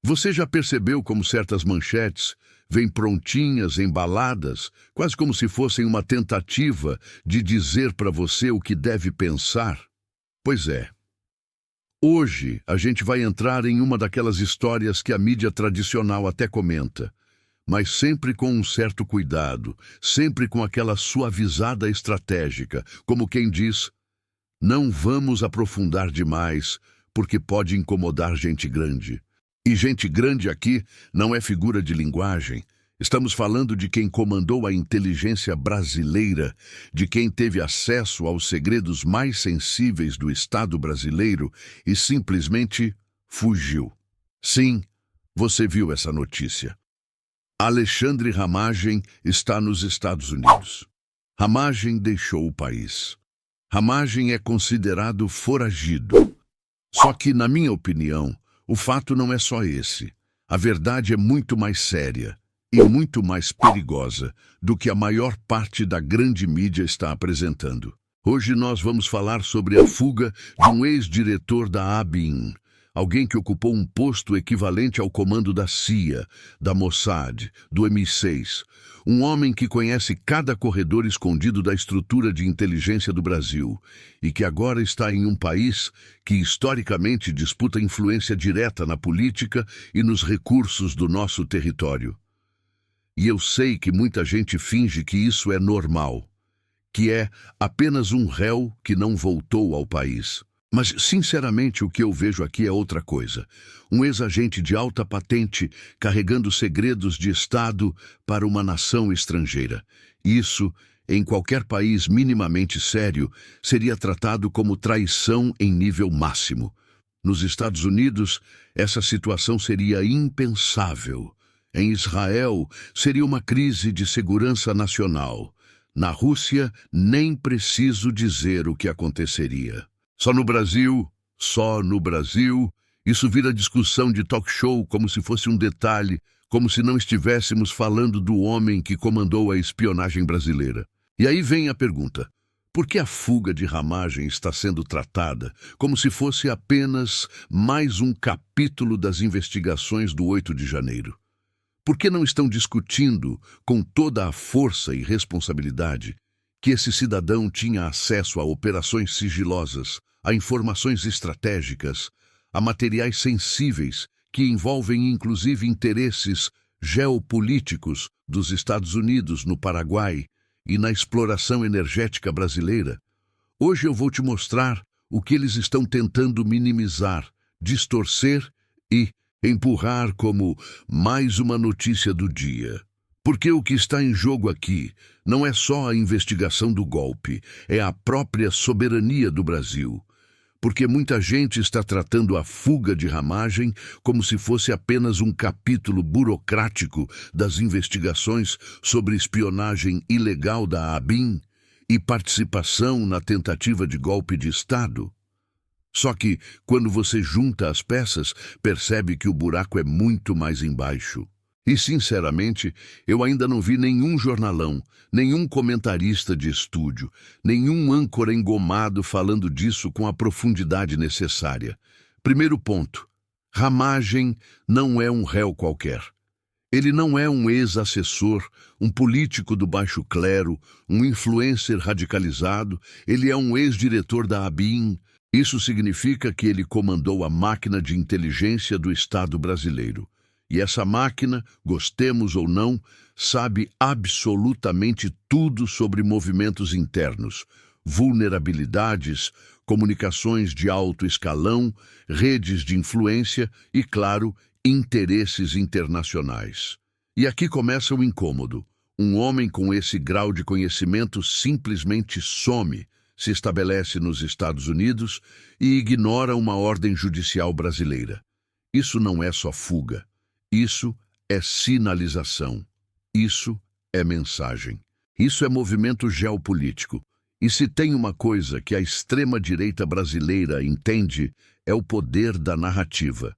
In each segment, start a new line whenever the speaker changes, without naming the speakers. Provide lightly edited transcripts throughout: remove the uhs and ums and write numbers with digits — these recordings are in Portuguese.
Você já percebeu como certas manchetes vêm prontinhas, embaladas, quase como se fossem uma tentativa de dizer para você o que deve pensar? Pois é. Hoje a gente vai entrar em uma daquelas histórias que a mídia tradicional até comenta, mas sempre com um certo cuidado, sempre com aquela suavizada estratégica, como quem diz: não vamos aprofundar demais, porque pode incomodar gente grande. E gente grande aqui não é figura de linguagem. Estamos falando de quem comandou a inteligência brasileira, de quem teve acesso aos segredos mais sensíveis do Estado brasileiro e simplesmente fugiu. Sim, você viu essa notícia. Alexandre Ramagem está nos Estados Unidos. Ramagem deixou o país. Ramagem é considerado foragido. Só que, na minha opinião, o fato não é só esse. A verdade é muito mais séria e muito mais perigosa do que a maior parte da grande mídia está apresentando. Hoje nós vamos falar sobre a fuga de um ex-diretor da ABIN, alguém que ocupou um posto equivalente ao comando da CIA, da Mossad, do MI6, um homem que conhece cada corredor escondido da estrutura de inteligência do Brasil e que agora está em um país que historicamente disputa influência direta na política e nos recursos do nosso território. E eu sei que muita gente finge que isso é normal, que é apenas um réu que não voltou ao país. Mas, sinceramente, o que eu vejo aqui é outra coisa. Um ex-agente de alta patente carregando segredos de Estado para uma nação estrangeira. Isso, em qualquer país minimamente sério, seria tratado como traição em nível máximo. Nos Estados Unidos, essa situação seria impensável. Em Israel, seria uma crise de segurança nacional. Na Rússia, nem preciso dizer o que aconteceria. Só no Brasil, isso vira discussão de talk show como se fosse um detalhe, como se não estivéssemos falando do homem que comandou a espionagem brasileira. E aí vem a pergunta: por que a fuga de Ramagem está sendo tratada como se fosse apenas mais um capítulo das investigações do 8 de janeiro? Por que não estão discutindo com toda a força e responsabilidade que esse cidadão tinha acesso a operações sigilosas, a informações estratégicas, a materiais sensíveis que envolvem inclusive interesses geopolíticos dos Estados Unidos no Paraguai e na exploração energética brasileira? Hoje eu vou te mostrar o que eles estão tentando minimizar, distorcer e empurrar como mais uma notícia do dia. Porque o que está em jogo aqui não é só a investigação do golpe, é a própria soberania do Brasil. Porque muita gente está tratando a fuga de Ramagem como se fosse apenas um capítulo burocrático das investigações sobre espionagem ilegal da ABIN e participação na tentativa de golpe de Estado. Só que, quando você junta as peças, percebe que o buraco é muito mais embaixo. E, sinceramente, eu ainda não vi nenhum jornalão, nenhum comentarista de estúdio, nenhum âncora engomado falando disso com a profundidade necessária. Primeiro ponto: Ramagem não é um réu qualquer. Ele não é um ex-assessor, um político do baixo clero, um influencer radicalizado. Ele é um ex-diretor da ABIN. Isso significa que ele comandou a máquina de inteligência do Estado brasileiro. E essa máquina, gostemos ou não, sabe absolutamente tudo sobre movimentos internos, vulnerabilidades, comunicações de alto escalão, redes de influência e, claro, interesses internacionais. E aqui começa o incômodo. Um homem com esse grau de conhecimento simplesmente some, se estabelece nos Estados Unidos e ignora uma ordem judicial brasileira. Isso não é só fuga. Isso é sinalização. Isso é mensagem. Isso é movimento geopolítico. E se tem uma coisa que a extrema-direita brasileira entende, é o poder da narrativa.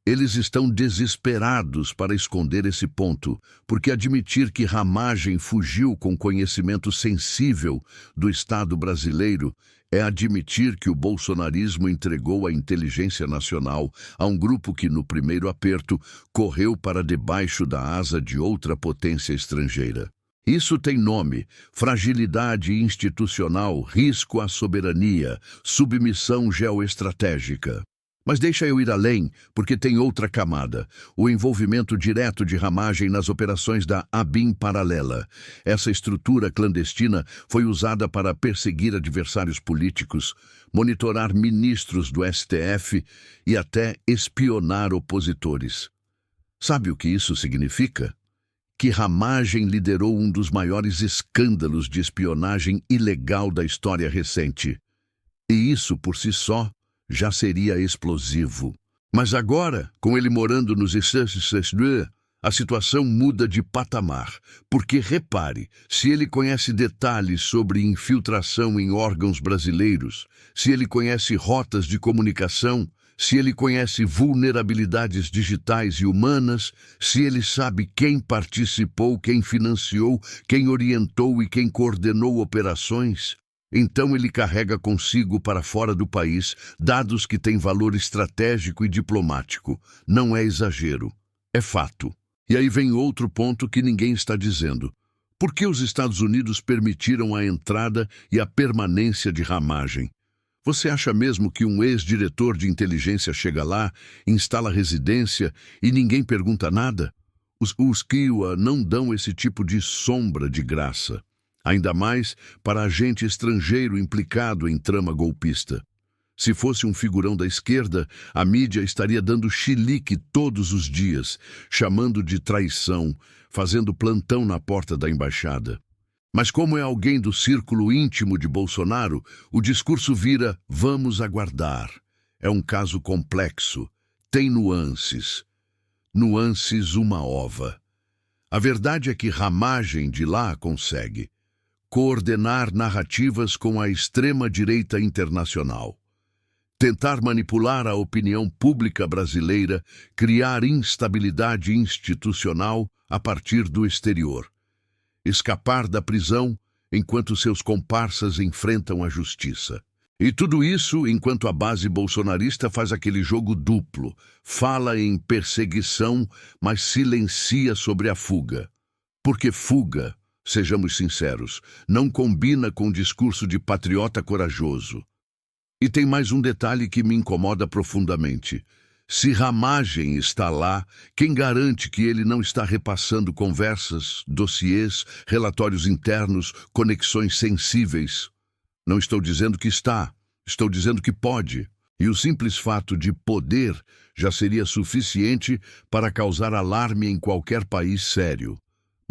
Eles estão desesperados para esconder esse ponto, porque admitir que Ramagem fugiu com conhecimento sensível do Estado brasileiro É admitir que o bolsonarismo entregou a inteligência nacional a um grupo que, no primeiro aperto, correu para debaixo da asa de outra potência estrangeira. Isso tem nome: fragilidade institucional, risco à soberania, submissão geoestratégica. Mas deixa eu ir além, porque tem outra camada: o envolvimento direto de Ramagem nas operações da ABIN paralela. Essa estrutura clandestina foi usada para perseguir adversários políticos, monitorar ministros do STF e até espionar opositores. Sabe o que isso significa? Que Ramagem liderou um dos maiores escândalos de espionagem ilegal da história recente. E isso, por si só, já seria explosivo. Mas agora, com ele morando nos Estados Unidos, a situação muda de patamar. Porque, repare, se ele conhece detalhes sobre infiltração em órgãos brasileiros, se ele conhece rotas de comunicação, se ele conhece vulnerabilidades digitais e humanas, se ele sabe quem participou, quem financiou, quem orientou e quem coordenou operações, então ele carrega consigo para fora do país dados que têm valor estratégico e diplomático. Não é exagero, é fato. E aí vem outro ponto que ninguém está dizendo. Por que os Estados Unidos permitiram a entrada e a permanência de Ramagem? Você acha mesmo que um ex-diretor de inteligência chega lá, instala residência e ninguém pergunta nada? Os Kiowa não dão esse tipo de sombra de graça. Ainda mais para agente estrangeiro implicado em trama golpista. Se fosse um figurão da esquerda, a mídia estaria dando chilique todos os dias, chamando de traição, fazendo plantão na porta da embaixada. Mas como é alguém do círculo íntimo de Bolsonaro, o discurso vira "vamos aguardar". É um caso complexo, tem nuances. Nuances uma ova. A verdade é que Ramagem de lá consegue coordenar narrativas com a extrema-direita internacional, tentar manipular a opinião pública brasileira, criar instabilidade institucional a partir do exterior, escapar da prisão enquanto seus comparsas enfrentam a justiça. E tudo isso enquanto a base bolsonarista faz aquele jogo duplo, fala em perseguição, mas silencia sobre a fuga. Porque fuga, sejamos sinceros, não combina com o discurso de patriota corajoso. E tem mais um detalhe que me incomoda profundamente. Se Ramagem está lá, quem garante que ele não está repassando conversas, dossiês, relatórios internos, conexões sensíveis? Não estou dizendo que está, estou dizendo que pode. E o simples fato de poder já seria suficiente para causar alarme em qualquer país sério.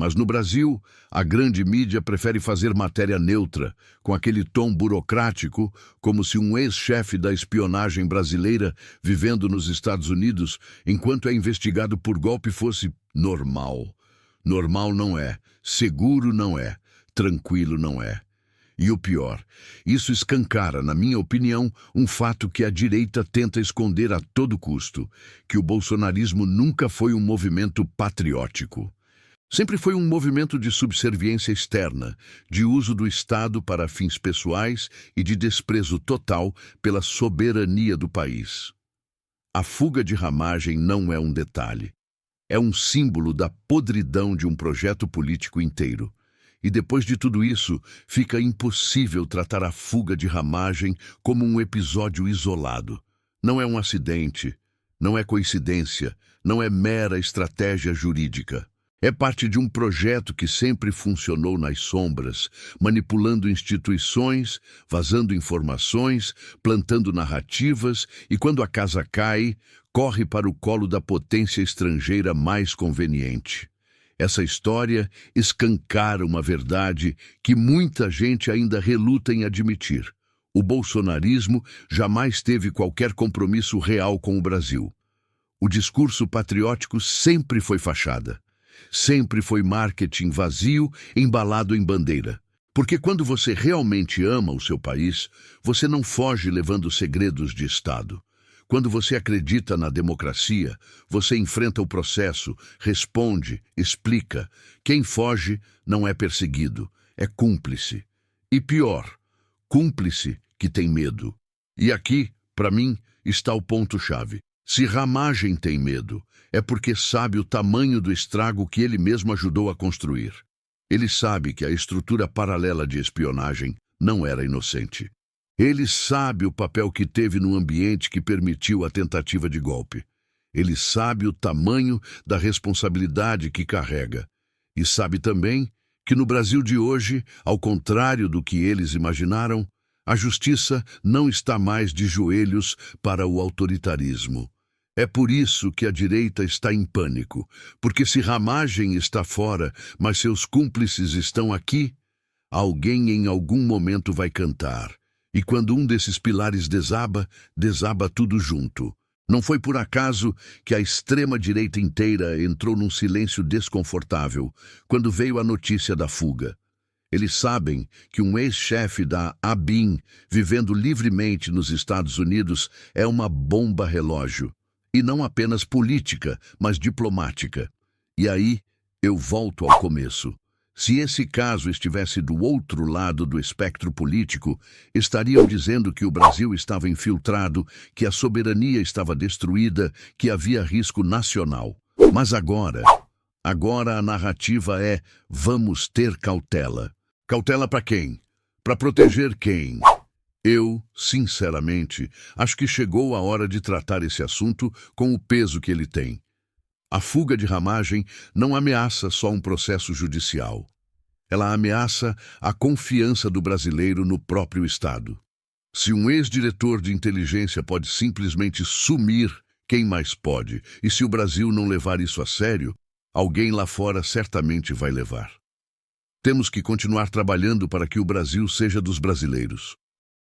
Mas no Brasil, a grande mídia prefere fazer matéria neutra, com aquele tom burocrático, como se um ex-chefe da espionagem brasileira vivendo nos Estados Unidos, enquanto é investigado por golpe, fosse normal. Normal não é, seguro não é, tranquilo não é. E o pior, isso escancara, na minha opinião, um fato que a direita tenta esconder a todo custo, que o bolsonarismo nunca foi um movimento patriótico. Sempre foi um movimento de subserviência externa, de uso do Estado para fins pessoais e de desprezo total pela soberania do país. A fuga de Ramagem não é um detalhe. É um símbolo da podridão de um projeto político inteiro. E depois de tudo isso, fica impossível tratar a fuga de Ramagem como um episódio isolado. Não é um acidente, não é coincidência, não é mera estratégia jurídica. É parte de um projeto que sempre funcionou nas sombras, manipulando instituições, vazando informações, plantando narrativas e, quando a casa cai, corre para o colo da potência estrangeira mais conveniente. Essa história escancara uma verdade que muita gente ainda reluta em admitir. O bolsonarismo jamais teve qualquer compromisso real com o Brasil. O discurso patriótico sempre foi fachada. Sempre foi marketing vazio, embalado em bandeira. Porque quando você realmente ama o seu país, você não foge levando segredos de Estado. Quando você acredita na democracia, você enfrenta o processo, responde, explica. Quem foge não é perseguido, é cúmplice. E pior, cúmplice que tem medo. E aqui, para mim, está o ponto-chave. Se Ramagem tem medo, é porque sabe o tamanho do estrago que ele mesmo ajudou a construir. Ele sabe que a estrutura paralela de espionagem não era inocente. Ele sabe o papel que teve no ambiente que permitiu a tentativa de golpe. Ele sabe o tamanho da responsabilidade que carrega. E sabe também que no Brasil de hoje, ao contrário do que eles imaginaram, a justiça não está mais de joelhos para o autoritarismo. É por isso que a direita está em pânico, porque se Ramagem está fora, mas seus cúmplices estão aqui, alguém em algum momento vai cantar. E quando um desses pilares desaba, desaba tudo junto. Não foi por acaso que a extrema-direita inteira entrou num silêncio desconfortável quando veio a notícia da fuga. Eles sabem que um ex-chefe da ABIN, vivendo livremente nos Estados Unidos, é uma bomba relógio. E não apenas política, mas diplomática. E aí, eu volto ao começo. Se esse caso estivesse do outro lado do espectro político, estariam dizendo que o Brasil estava infiltrado, que a soberania estava destruída, que havia risco nacional. Mas agora a narrativa é: vamos ter cautela. Cautela para quem? Para proteger quem? Eu, sinceramente, acho que chegou a hora de tratar esse assunto com o peso que ele tem. A fuga de Ramagem não ameaça só um processo judicial. Ela ameaça a confiança do brasileiro no próprio Estado. Se um ex-diretor de inteligência pode simplesmente sumir, quem mais pode? E se o Brasil não levar isso a sério, alguém lá fora certamente vai levar. Temos que continuar trabalhando para que o Brasil seja dos brasileiros.